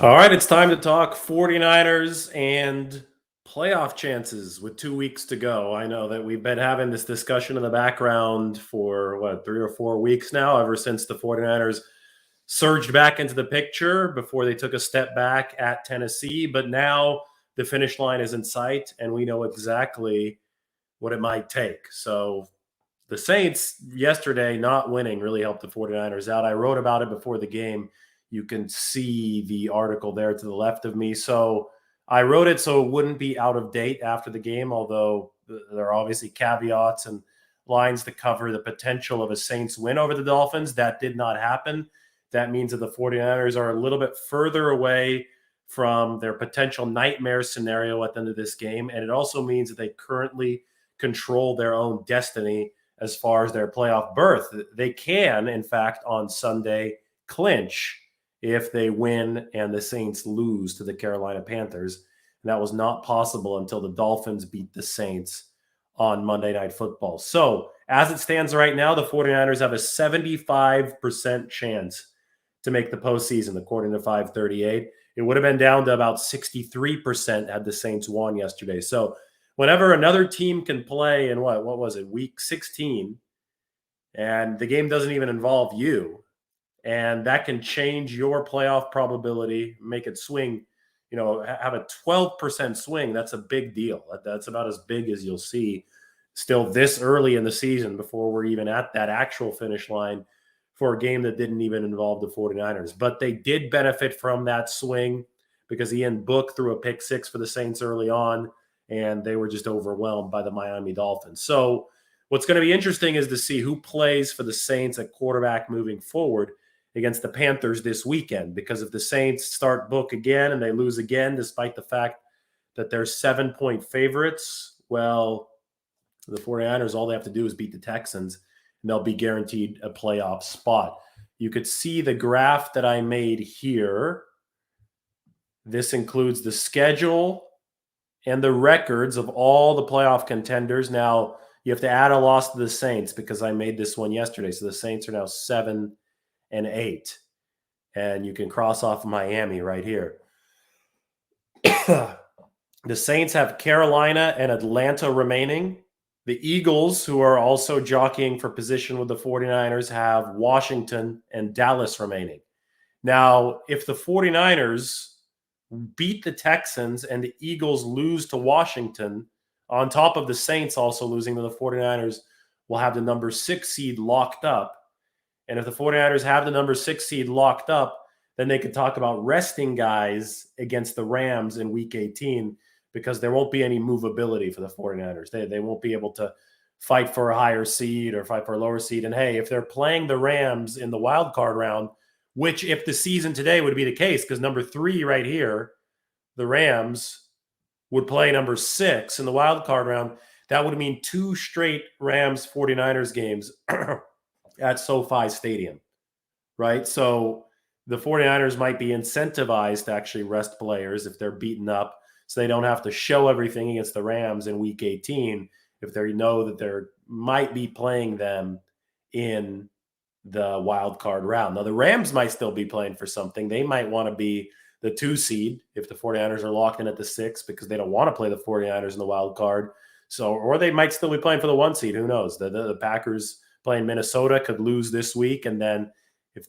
All right, it's time to talk 49ers and playoff chances with 2 weeks to go. I know that we've been having this discussion in the background for 3 or 4 weeks now, ever since the 49ers surged back into the picture before they took a step back at Tennessee. But now the finish line is in sight, and we know exactly what it might take. So the Saints yesterday not winning really helped the 49ers out. I wrote about it before the game. You can see the article there to the left of me. So I wrote it so it wouldn't be out of date after the game, although there are obviously caveats and lines to cover the potential of a Saints win over the Dolphins. That did not happen. That means that the 49ers are a little bit further away from their potential nightmare scenario at the end of this game. And it also means that they currently control their own destiny as far as their playoff berth. They can, in fact, on Sunday clinch if they win and the Saints lose to the Carolina Panthers. And that was not possible until the Dolphins beat the Saints on Monday Night Football. So, as it stands right now, the 49ers have a 75% chance to make the postseason, according to 538. It would have been down to about 63% had the Saints won yesterday. So, whenever another team can play in what was it, week 16, and the game doesn't even involve you, and that can change your playoff probability, make it swing, have a 12% swing. That's a big deal. That's about as big as you'll see still this early in the season before we're even at that actual finish line for a game that didn't even involve the 49ers. But they did benefit from that swing because Ian Book threw a pick six for the Saints early on, and they were just overwhelmed by the Miami Dolphins. So what's going to be interesting is to see who plays for the Saints at quarterback moving forward against the Panthers this weekend, because if the Saints start Book again and they lose again, despite the fact that they're 7-point favorites, well, the 49ers, all they have to do is beat the Texans, and they'll be guaranteed a playoff spot. You could see the graph that I made here. This includes the schedule and the records of all the playoff contenders. Now, you have to add a loss to the Saints because I made this one yesterday. So the Saints are now 7-8. And you can cross off Miami right here. The Saints have Carolina and Atlanta remaining. The Eagles, who are also jockeying for position with the 49ers, have Washington and Dallas remaining. Now, if the 49ers beat the Texans and the Eagles lose to Washington, on top of the Saints also losing to the 49ers, will have the number 6 seed locked up. And if the 49ers have the number 6 seed locked up, then they could talk about resting guys against the Rams in week 18, because there won't be any movability for the 49ers. They won't be able to fight for a higher seed or fight for a lower seed. And hey, if they're playing the Rams in the wild card round, which if the season today would be the case, because number 3 right here, the Rams, would play number 6 in the wild card round, that would mean 2 straight Rams 49ers games at SoFi Stadium, right? So the 49ers might be incentivized to actually rest players if they're beaten up, so they don't have to show everything against the Rams in week 18 if they know that they might be playing them in the wild card round. Now, the Rams might still be playing for something. They might want to be the 2 seed if the 49ers are locked in at the 6 because they don't want to play the 49ers in the wild card. So, or they might still be playing for the 1 seed. Who knows? The Packers playing Minnesota could lose this week, and then if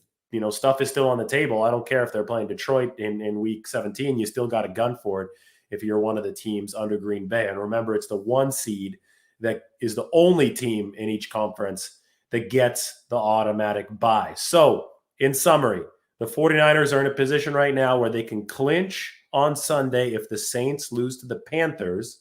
stuff is still on the table, I don't care if they're playing Detroit in week 17, you still got a gun for it if you're one of the teams under Green Bay. And remember, it's the 1 seed that is the only team in each conference that gets the automatic bye. So, in summary, the 49ers are in a position right now where they can clinch on Sunday if the Saints lose to the Panthers.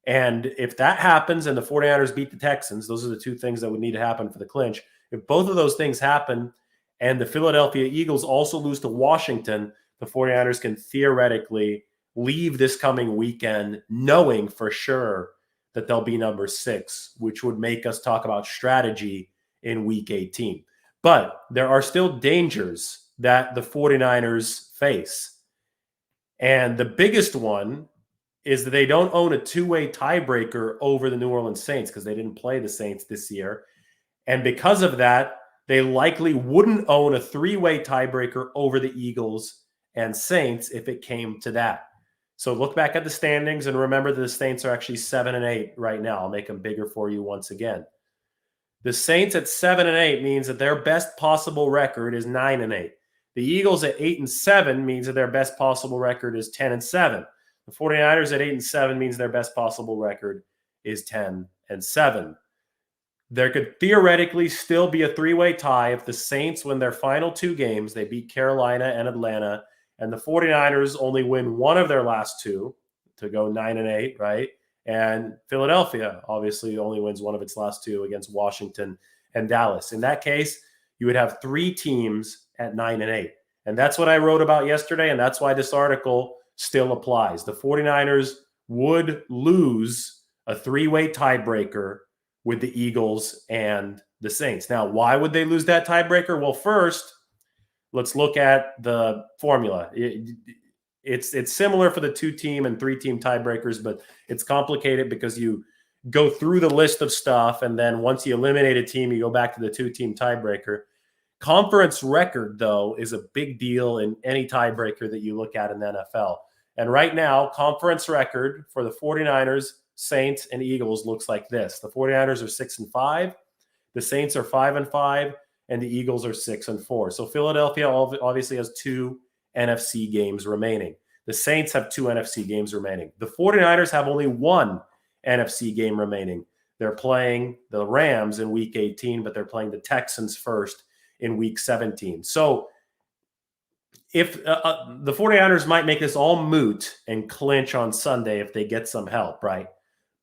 And if that happens and the 49ers beat the Texans, those are the 2 things that would need to happen for the clinch. If both of those things happen and the Philadelphia Eagles also lose to Washington, the 49ers can theoretically leave this coming weekend knowing for sure that they'll be number 6, which would make us talk about strategy in week 18. But there are still dangers that the 49ers face. And the biggest one is that they don't own a 2-way tiebreaker over the New Orleans Saints because they didn't play the Saints this year. And because of that, they likely wouldn't own a 3-way tiebreaker over the Eagles and Saints if it came to that. So look back at the standings and remember that the Saints are actually 7-8 right now. I'll make them bigger for you once again. The Saints at 7-8 means that their best possible record is 9-8. The Eagles at 8-7 means that their best possible record is 10-7. The 49ers at 8-7 means their best possible record is 10-7. There could theoretically still be a three-way tie if the Saints win their final two games. They beat Carolina and Atlanta, and the 49ers only win one of their last two to go 9-8, right? And Philadelphia obviously only wins one of its last two against Washington and Dallas. In that case, you would have three teams at 9-8. And that's what I wrote about yesterday, and that's why this article still applies. The 49ers would lose a three-way tiebreaker with the Eagles and the Saints. Now, why would they lose that tiebreaker? Well, first, let's look at the formula. It's similar for the two-team and three-team tiebreakers, but it's complicated because you go through the list of stuff, and then once you eliminate a team, you go back to the two-team tiebreaker. Conference record, though, is a big deal in any tiebreaker that you look at in the NFL. And right now, conference record for the 49ers, Saints, and Eagles looks like this. The 49ers are 6-5, the Saints are 5-5, and the Eagles are 6-4. So Philadelphia obviously has two NFC games remaining. The Saints have two NFC games remaining. The 49ers have only one NFC game remaining. They're playing the Rams in week 18, but they're playing the Texans first in week 17. So if the 49ers might make this all moot and clinch on Sunday if they get some help, right?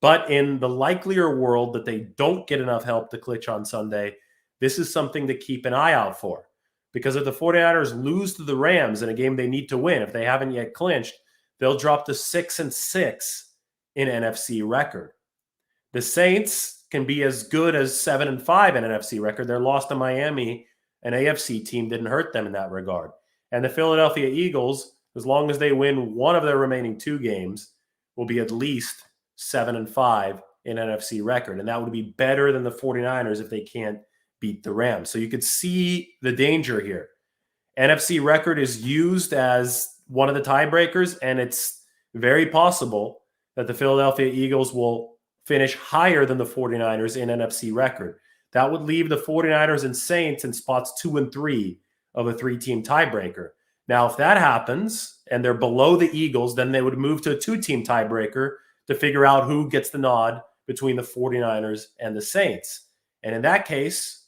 But in the likelier world that they don't get enough help to clinch on Sunday, this is something to keep an eye out for. Because if the 49ers lose to the Rams in a game they need to win, if they haven't yet clinched, they'll drop to 6-6 in NFC record. The Saints can be as good as 7-5 in NFC record. Their loss to Miami, an AFC team, didn't hurt them in that regard. And the Philadelphia Eagles, as long as they win one of their remaining two games, will be at least 7-5 in NFC record. And that would be better than the 49ers if they can't beat the Rams. So you could see the danger here. NFC record is used as one of the tiebreakers, and it's very possible that the Philadelphia Eagles will finish higher than the 49ers in NFC record. That would leave the 49ers and Saints in spots 2 and 3 of a three-team tiebreaker. Now, if that happens and they're below the Eagles, then they would move to a two-team tiebreaker to figure out who gets the nod between the 49ers and the Saints. And in that case,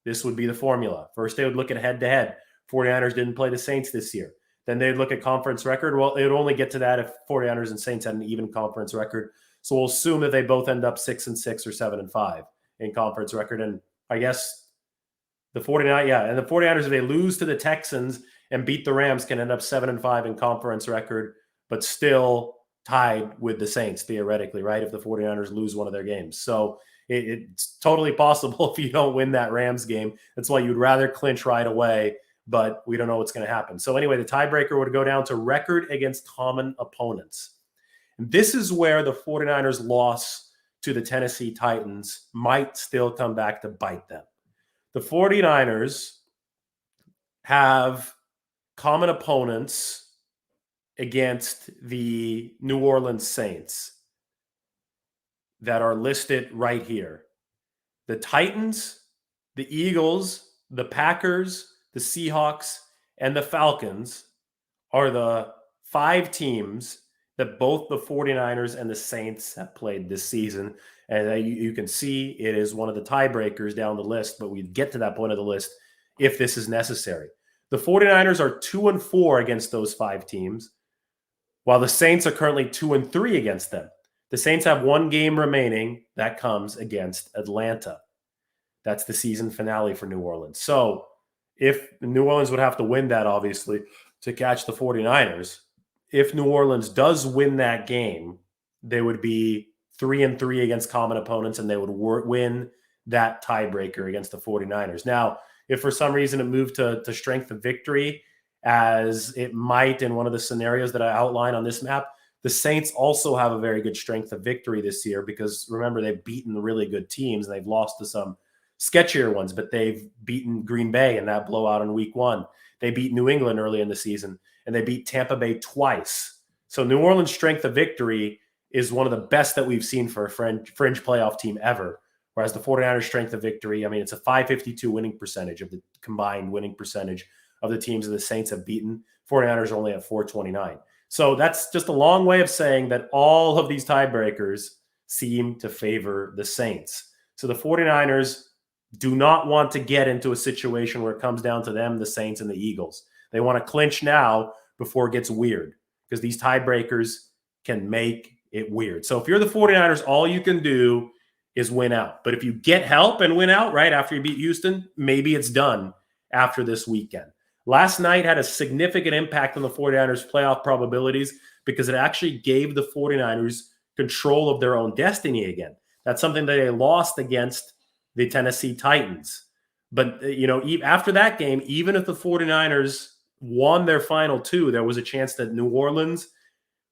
this would be the formula. First, they would look at head-to-head. 49ers didn't play the Saints this year. Then they'd look at conference record. Well, it would only get to that if 49ers and Saints had an even conference record. So we'll assume that they both end up 6-6 or 7-5 in conference record. And I guess the 49ers, if they lose to the Texans and beat the Rams, can end up 7-5 in conference record, but still tied with the Saints, theoretically, right? If the 49ers lose one of their games. So it's totally possible if you don't win that Rams game. That's why you'd rather clinch right away, but we don't know what's going to happen. So anyway, the tiebreaker would go down to record against common opponents. And this is where the 49ers' loss to the Tennessee Titans might still come back to bite them. The 49ers have common opponents against the New Orleans Saints that are listed right here. The Titans, the Eagles, the Packers, the Seahawks, and the Falcons are the 5 teams that both the 49ers and the Saints have played this season. And you can see it is one of the tiebreakers down the list, but we get to that point of the list if this is necessary. The 49ers are 2-4 against those 5 teams, while the Saints are currently 2-3 against them. The Saints have one game remaining. That comes against Atlanta. That's the season finale for New Orleans. So if New Orleans would have to win that, obviously, to catch the 49ers, if New Orleans does win that game, they would be 3-3 against common opponents, and they would win that tiebreaker against the 49ers. Now, if for some reason it moved to strength of victory, as it might in one of the scenarios that I outline on this map, the Saints also have a very good strength of victory this year because, remember, they've beaten really good teams and they've lost to some sketchier ones, but they've beaten Green Bay in that blowout in week 1. They beat New England early in the season, and they beat Tampa Bay twice. So New Orleans' strength of victory is one of the best that we've seen for a fringe playoff team ever. Whereas the 49ers' strength of victory, I mean, it's a 552 winning percentage of the combined winning percentage of the teams that the Saints have beaten. 49ers are only at 429. So that's just a long way of saying that all of these tiebreakers seem to favor the Saints. So the 49ers do not want to get into a situation where it comes down to them, the Saints, and the Eagles. They want to clinch now before it gets weird, because these tiebreakers can make it weird. So if you're the 49ers, all you can do is win out. But if you get help and win out right after you beat Houston, maybe it's done after this weekend. Last night had a significant impact on the 49ers playoff probabilities because it actually gave the 49ers control of their own destiny again. That's something that they lost against the Tennessee Titans. But, after that game, even if the 49ers won their final two, there was a chance that New Orleans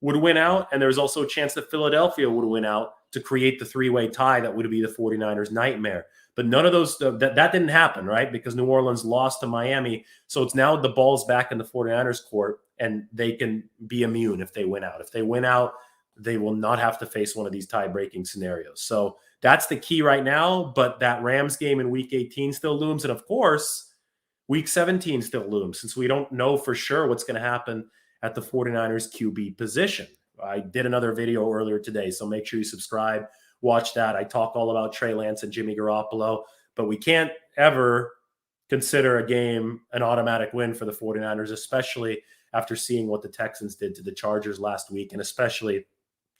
would win out, and there was also a chance that Philadelphia would win out to create the three-way tie that would be the 49ers' nightmare. But none of those, that didn't happen, right? Because New Orleans lost to Miami. So it's now the ball's back in the 49ers' court, and they can be immune if they win out. If they win out, they will not have to face one of these tie-breaking scenarios. So that's the key right now. But that Rams game in Week 18 still looms. And, of course, Week 17 still looms, since we don't know for sure what's going to happen at the 49ers QB position. I did another video earlier today, so make sure you subscribe, watch that. I talk all about Trey Lance and Jimmy Garoppolo, but we can't ever consider a game an automatic win for the 49ers, especially after seeing what the Texans did to the Chargers last week, and especially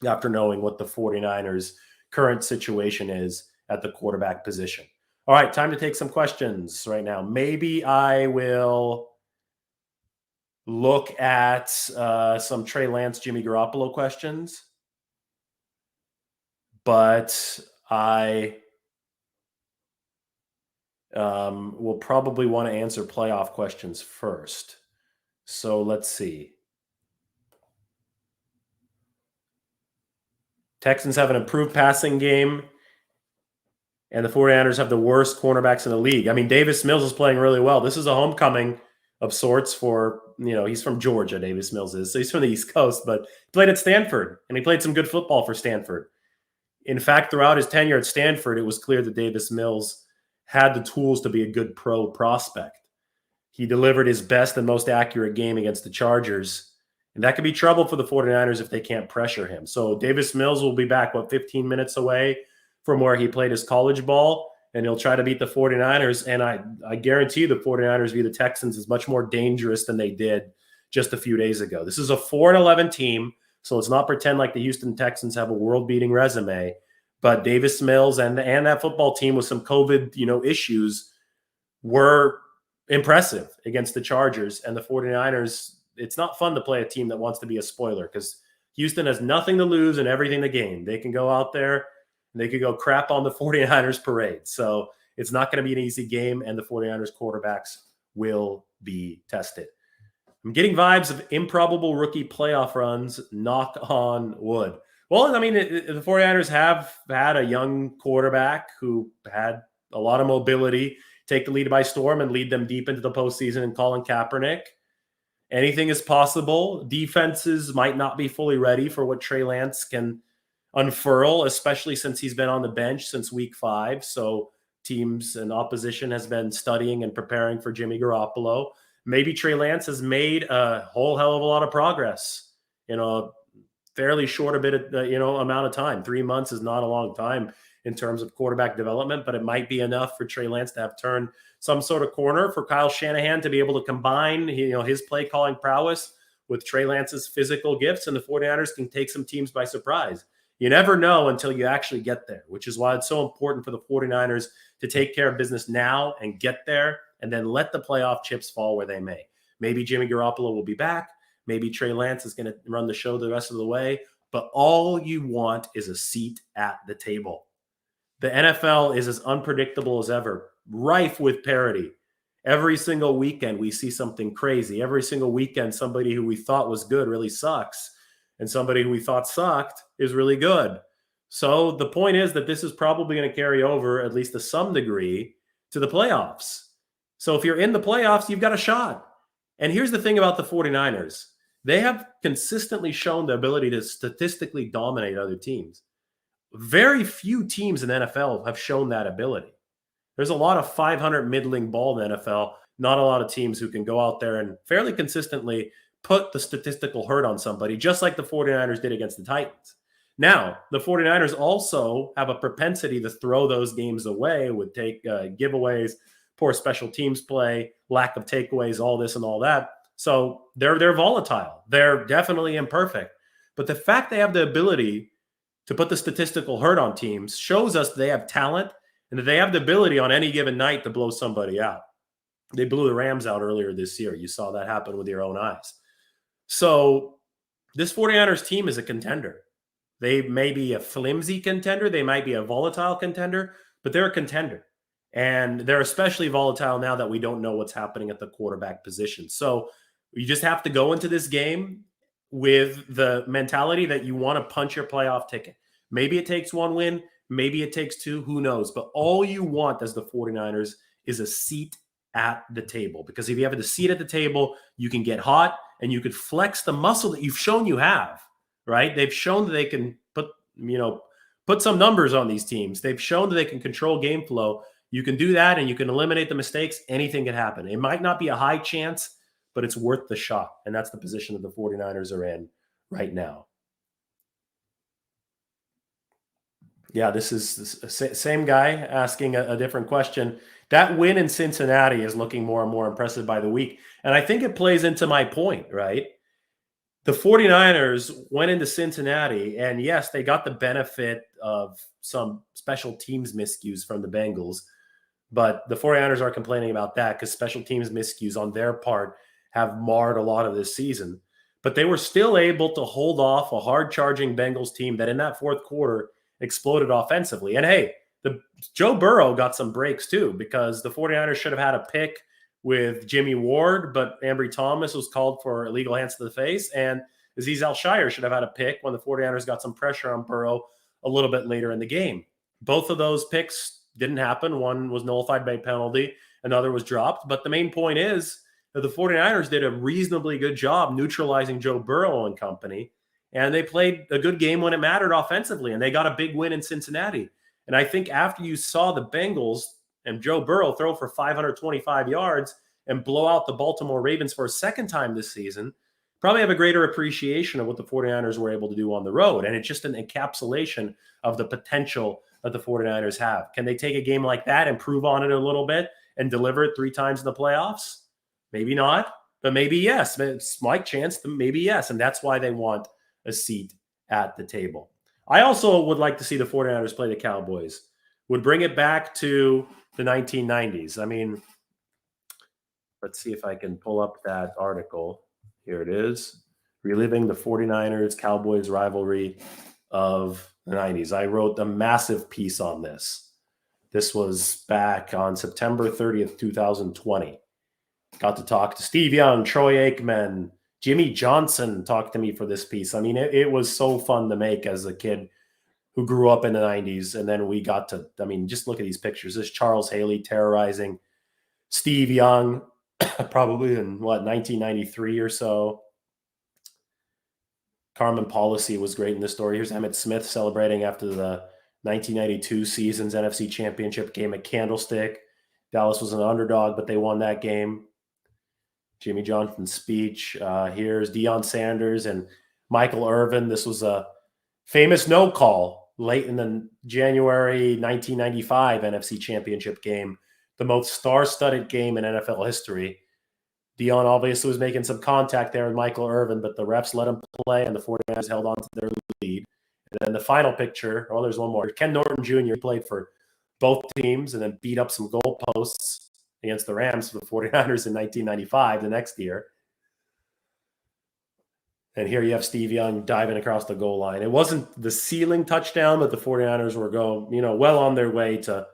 after knowing what the 49ers' current situation is at the quarterback position. All right, time to take some questions right now. Maybe I will look at some Trey Lance, Jimmy Garoppolo questions, but I will probably want to answer playoff questions first. So let's see. Texans have an improved passing game, and the 49ers have the worst cornerbacks in the league. I mean, Davis Mills is playing really well. This is a homecoming of sorts for, he's from Georgia, Davis Mills is. So he's from the East Coast, but he played at Stanford, and he played some good football for Stanford. In fact, throughout his tenure at Stanford, it was clear that Davis Mills had the tools to be a good pro prospect. He delivered his best and most accurate game against the Chargers, and that could be trouble for the 49ers if they can't pressure him. So Davis Mills will be back, 15 minutes away from where he played his college ball, and he'll try to beat the 49ers. And I guarantee the 49ers view the Texans as much more dangerous than they did just a few days ago. This is a 4-11 team, so let's not pretend like the Houston Texans have a world-beating resume. But Davis Mills and that football team with some COVID, issues were impressive against the Chargers. And the 49ers, it's not fun to play a team that wants to be a spoiler, because Houston has nothing to lose and everything to gain. They can go out there and they could go crap on the 49ers parade. So it's not going to be an easy game, and the 49ers quarterbacks will be tested. I'm getting vibes of improbable rookie playoff runs, knock on wood. Well, I mean, the 49ers have had a young quarterback who had a lot of mobility, take the lead by storm and lead them deep into the postseason, and Colin Kaepernick. Anything is possible. Defenses might not be fully ready for what Trey Lance can unfurl, especially since he's been on the bench since week 5. So teams and opposition has been studying and preparing for Jimmy Garoppolo. Maybe Trey Lance has made a whole hell of a lot of progress in a fairly short amount of time. 3 months is not a long time in terms of quarterback development, but it might be enough for Trey Lance to have turned some sort of corner, for Kyle Shanahan to be able to combine his play calling prowess with Trey Lance's physical gifts, and the 49ers can take some teams by surprise. You never know until you actually get there, which is why it's so important for the 49ers to take care of business now and get there, and then let the playoff chips fall where they may. Maybe Jimmy Garoppolo will be back. Maybe Trey Lance is going to run the show the rest of the way. But all you want is a seat at the table. The NFL is as unpredictable as ever, rife with parity. Every single weekend, we see something crazy. Every single weekend, somebody who we thought was good really sucks, and somebody who we thought sucked is really good. So the point is that this is probably going to carry over, at least to some degree, to the playoffs. So if you're in the playoffs, you've got a shot. And here's the thing about the 49ers. They have consistently shown the ability to statistically dominate other teams. Very few teams in the NFL have shown that ability. There's a lot of 500 middling ball in the NFL, not a lot of teams who can go out there and fairly consistently put the statistical hurt on somebody, just like the 49ers did against the Titans. Now, the 49ers also have a propensity to throw those games away with giveaways, poor special teams play, lack of takeaways, all this and all that. So they're volatile. They're definitely imperfect. But the fact they have the ability to put the statistical hurt on teams shows us they have talent and that they have the ability on any given night to blow somebody out. They blew the Rams out earlier this year. You saw that happen with your own eyes. So this 49ers team is a contender. They may be a flimsy contender. They might be a volatile contender, but they're a contender. And they're especially volatile now that we don't know what's happening at the quarterback position. So you just have to go into this game with the mentality that you want to punch your playoff ticket. Maybe it takes one win. Maybe it takes two. Who knows? But all you want as the 49ers is a seat at the table. Because if you have a seat at the table, you can get hot and you could flex the muscle that you've shown you have, right? They've shown that they can put some numbers on these teams. They've shown that they can control game flow. You can do that and you can eliminate the mistakes. Anything can happen. It might not be a high chance, but it's worth the shot. And that's the position that the 49ers are in right now. Yeah, this is the same guy asking a different question. That win in Cincinnati is looking more and more impressive by the week. And I think it plays into my point, right? The 49ers went into Cincinnati, and yes, they got the benefit of some special teams miscues from the Bengals. But the 49ers are complaining about that because special teams miscues on their part have marred a lot of this season. But they were still able to hold off a hard-charging Bengals team that in that fourth quarter exploded offensively. And hey, Joe Burrow got some breaks too because the 49ers should have had a pick with Jimmy Ward, but Ambry Thomas was called for illegal hands to the face. And Azeez Al-Shire should have had a pick when the 49ers got some pressure on Burrow a little bit later in the game. Both of those picks didn't happen. One was nullified by penalty. Another was dropped. But the main point is that the 49ers did a reasonably good job neutralizing Joe Burrow and company. And they played a good game when it mattered offensively. And they got a big win in Cincinnati. And I think after you saw the Bengals and Joe Burrow throw for 525 yards and blow out the Baltimore Ravens for a second time this season, probably have a greater appreciation of what the 49ers were able to do on the road. And it's just an encapsulation of the potential that the 49ers have. Can they take a game like that, improve on it a little bit, and deliver it 3 times in the playoffs? Maybe not, but maybe yes. It's my chance, maybe yes. And that's why they want a seat at the table. I also would like to see the 49ers play the Cowboys. Would bring it back to the 1990s. I mean, let's see if I can pull up that article. Here it is. Reliving the 49ers Cowboys rivalry of the 90s. I wrote a massive piece on this. This was back on September 30th, 2020. Got to talk to Steve Young, Troy Aikman, Jimmy Johnson talked to me for this piece. I mean, it was so fun to make as a kid who grew up in the 90s. And then we got to, I mean, just look at these pictures. This Charles Haley terrorizing Steve Young, probably in 1993 or so. Carmen Policy was great in this story. Here's Emmitt Smith celebrating after the 1992 season's NFC Championship game at Candlestick. Dallas was an underdog, but they won that game. Jimmy Johnson's speech. Here's Deion Sanders and Michael Irvin. This was a famous no call late in the January 1995 NFC Championship game, the most star-studded game in NFL history. Deion obviously was making some contact there with Michael Irvin, but the refs let him play, and the 49ers held on to their lead. And then the final picture, there's one more. Ken Norton Jr. played for both teams and then beat up some goalposts against the Rams for the 49ers in 1995, the next year. And here you have Steve Young diving across the goal line. It wasn't the ceiling touchdown, but the 49ers were well on their way to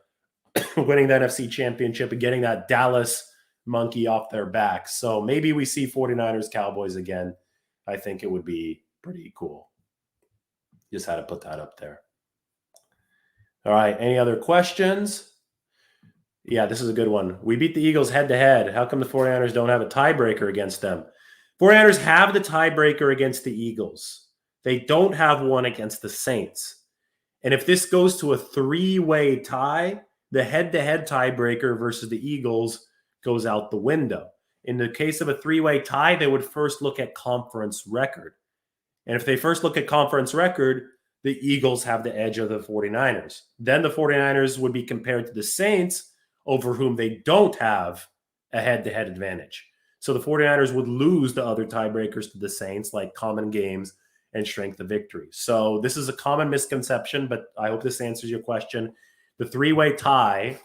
winning the NFC Championship and getting that Dallas monkey off their backs. So maybe we see 49ers Cowboys again. I think it would be pretty cool. Just had to put that up there. All right. Any other questions? Yeah, this is a good one. We beat the Eagles head-to-head. How come the 49ers don't have a tiebreaker against them? 49ers have the tiebreaker against the Eagles. They don't have one against the Saints. And if this goes to a three-way tie, the head-to-head tiebreaker versus the Eagles goes out the window. In the case of a three-way tie, they would first look at conference record. And if they first look at conference record, the Eagles have the edge of the 49ers. Then the 49ers would be compared to the Saints, over whom they don't have a head-to-head advantage. So the 49ers would lose the other tiebreakers to the Saints, like common games and strength of victory. So this is a common misconception, but I hope this answers your question. The three-way tie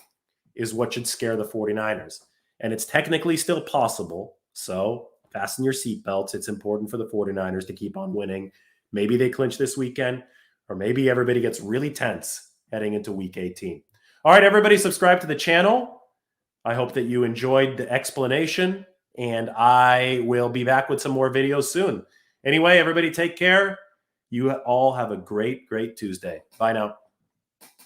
is what should scare the 49ers. And it's technically still possible. So fasten your seatbelts. It's important for the 49ers to keep on winning. Maybe they clinch this weekend, or maybe everybody gets really tense heading into week 18. All right, everybody, subscribe to the channel. I hope that you enjoyed the explanation, and I will be back with some more videos soon. Anyway, everybody take care. You all have a great, great Tuesday. Bye now.